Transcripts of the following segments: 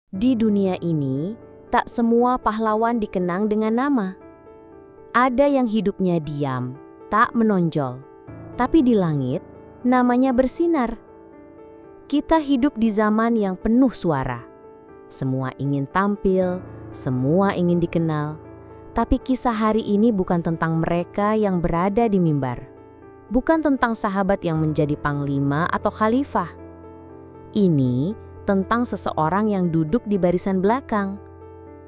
Di dunia ini, tak semua pahlawan dikenang dengan nama. Ada yang hidupnya diam, tak menonjol, tapi di langit namanya bersinar. Kita hidup di zaman yang penuh suara. Semua ingin tampil, semua ingin dikenal. Tapi kisah hari ini bukan tentang mereka yang berada di mimbar. Bukan tentang sahabat yang menjadi panglima atau khalifah. Ini tentang seseorang yang duduk di barisan belakang,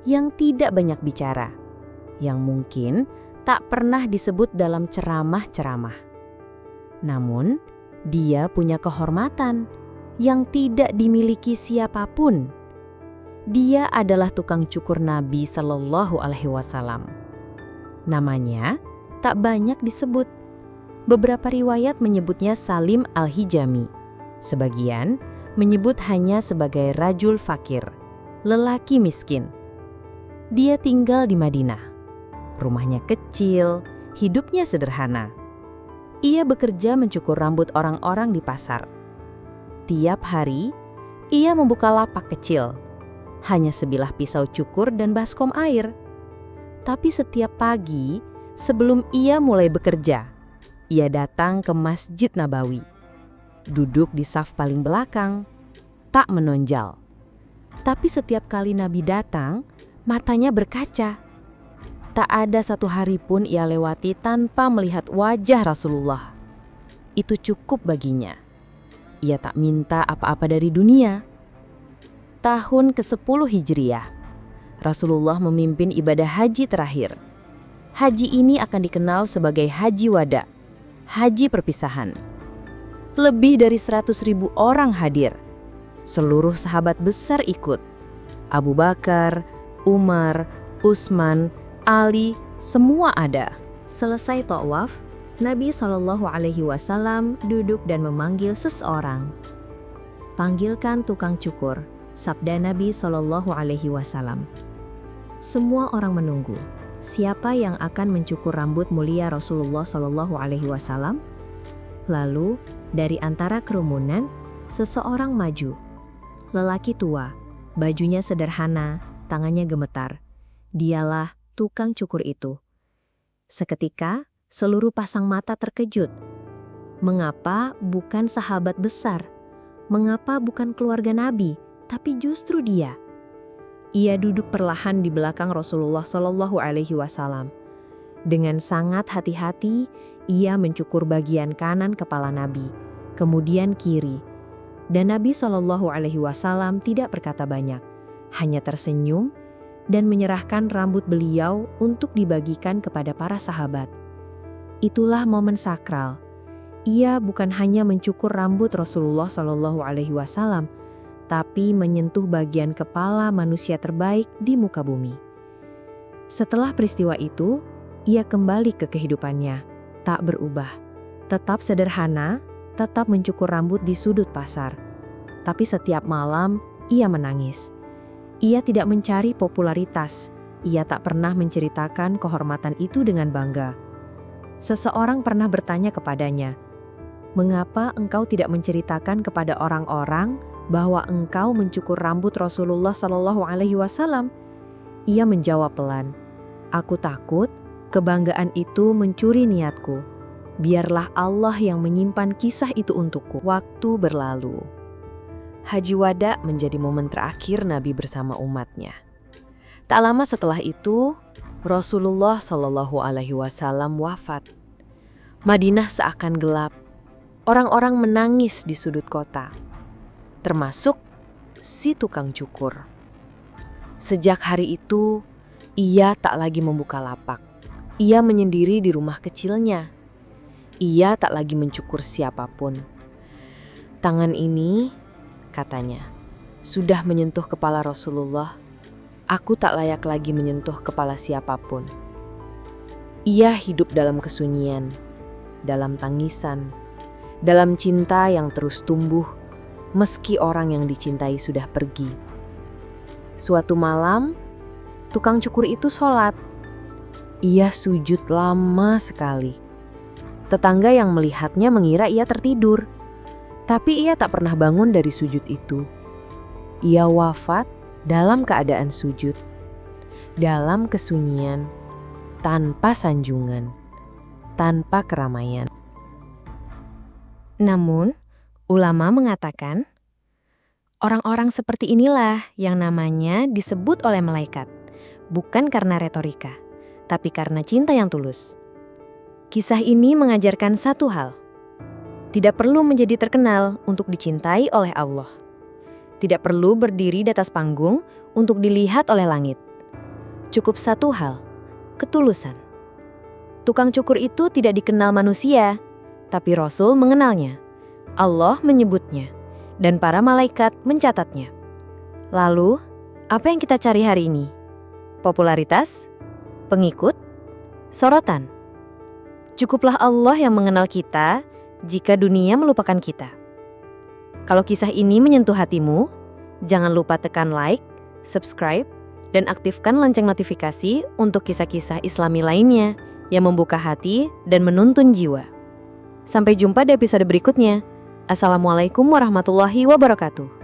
yang tidak banyak bicara, yang mungkin tak pernah disebut dalam ceramah-ceramah. Namun, dia punya kehormatan yang tidak dimiliki siapapun. Dia adalah tukang cukur Nabi Shallallahu Alaihi Wasallam. Namanya tak banyak disebut. Beberapa riwayat menyebutnya Salim Al-Hijami. Sebagian menyebut hanya sebagai rajul fakir, lelaki miskin. Dia tinggal di Madinah. Rumahnya kecil, hidupnya sederhana. Ia bekerja mencukur rambut orang-orang di pasar. Tiap hari, ia membuka lapak kecil. Hanya sebilah pisau cukur dan baskom air. Tapi setiap pagi, sebelum ia mulai bekerja, ia datang ke Masjid Nabawi. Duduk di saf paling belakang, tak menonjol. Tapi setiap kali Nabi datang, matanya berkaca. Tak ada satu hari pun ia lewati tanpa melihat wajah Rasulullah. Itu cukup baginya. Ia tak minta apa-apa dari dunia. Tahun ke-10 Hijriah, Rasulullah memimpin ibadah haji terakhir. Haji ini akan dikenal sebagai Haji Wada, haji perpisahan. Lebih dari 100.000 orang hadir. Seluruh sahabat besar ikut. Abu Bakar, Umar, Utsman, Ali, semua ada. Selesai tawaf, Nabi Shallallahu Alaihi Wasallam duduk dan memanggil seseorang. Panggilkan tukang cukur, sabda Nabi Shallallahu Alaihi Wasallam. Semua orang menunggu. Siapa yang akan mencukur rambut mulia Rasulullah Shallallahu Alaihi Wasallam? Lalu, dari antara kerumunan, seseorang maju. Lelaki tua, bajunya sederhana, tangannya gemetar. Dialah tukang cukur itu. Seketika, seluruh pasang mata terkejut. Mengapa bukan sahabat besar? Mengapa bukan keluarga Nabi, tapi justru dia? Ia duduk perlahan di belakang Rasulullah Shallallahu Alaihi Wasallam. Dengan sangat hati-hati, ia mencukur bagian kanan kepala Nabi, kemudian kiri. Dan Nabi Shallallahu Alaihi Wasallam tidak berkata banyak, hanya tersenyum dan menyerahkan rambut beliau untuk dibagikan kepada para sahabat. Itulah momen sakral. Ia bukan hanya mencukur rambut Rasulullah Shallallahu Alaihi Wasallam, tapi menyentuh bagian kepala manusia terbaik di muka bumi. Setelah peristiwa itu, ia kembali ke kehidupannya, tak berubah. Tetap sederhana, tetap mencukur rambut di sudut pasar. Tapi setiap malam, ia menangis. Ia tidak mencari popularitas. Ia tak pernah menceritakan kehormatan itu dengan bangga. Seseorang pernah bertanya kepadanya, "Mengapa engkau tidak menceritakan kepada orang-orang bahwa engkau mencukur rambut Rasulullah Shallallahu Alaihi Wasallam?" Ia menjawab pelan, "Aku takut kebanggaan itu mencuri niatku. Biarlah Allah yang menyimpan kisah itu untukku." Waktu berlalu. Haji Wada menjadi momen terakhir Nabi bersama umatnya. Tak lama setelah itu, Rasulullah Shallallahu Alaihi Wasallam wafat. Madinah seakan gelap. Orang-orang menangis di sudut kota, termasuk si tukang cukur. Sejak hari itu, ia tak lagi membuka lapak. Ia menyendiri di rumah kecilnya. Ia tak lagi mencukur siapapun. "Tangan ini," katanya, "sudah menyentuh kepala Rasulullah. Aku tak layak lagi menyentuh kepala siapapun." Ia hidup dalam kesunyian, dalam tangisan, dalam cinta yang terus tumbuh, meski orang yang dicintai sudah pergi. Suatu malam, tukang cukur itu sholat. Ia sujud lama sekali. Tetangga yang melihatnya mengira ia tertidur. Tapi ia tak pernah bangun dari sujud itu. Ia wafat dalam keadaan sujud, dalam kesunyian, tanpa sanjungan, tanpa keramaian. Namun, ulama mengatakan, orang-orang seperti inilah yang namanya disebut oleh malaikat, bukan karena retorika, tapi karena cinta yang tulus. Kisah ini mengajarkan satu hal. Tidak perlu menjadi terkenal untuk dicintai oleh Allah. Tidak perlu berdiri di atas panggung untuk dilihat oleh langit. Cukup satu hal, ketulusan. Tukang cukur itu tidak dikenal manusia, tapi Rasul mengenalnya. Allah menyebutnya, dan para malaikat mencatatnya. Lalu, apa yang kita cari hari ini? Popularitas? Pengikut? Sorotan? Cukuplah Allah yang mengenal kita jika dunia melupakan kita. Kalau kisah ini menyentuh hatimu, jangan lupa tekan like, subscribe, dan aktifkan lonceng notifikasi untuk kisah-kisah Islami lainnya yang membuka hati dan menuntun jiwa. Sampai jumpa di episode berikutnya. Assalamualaikum warahmatullahi wabarakatuh.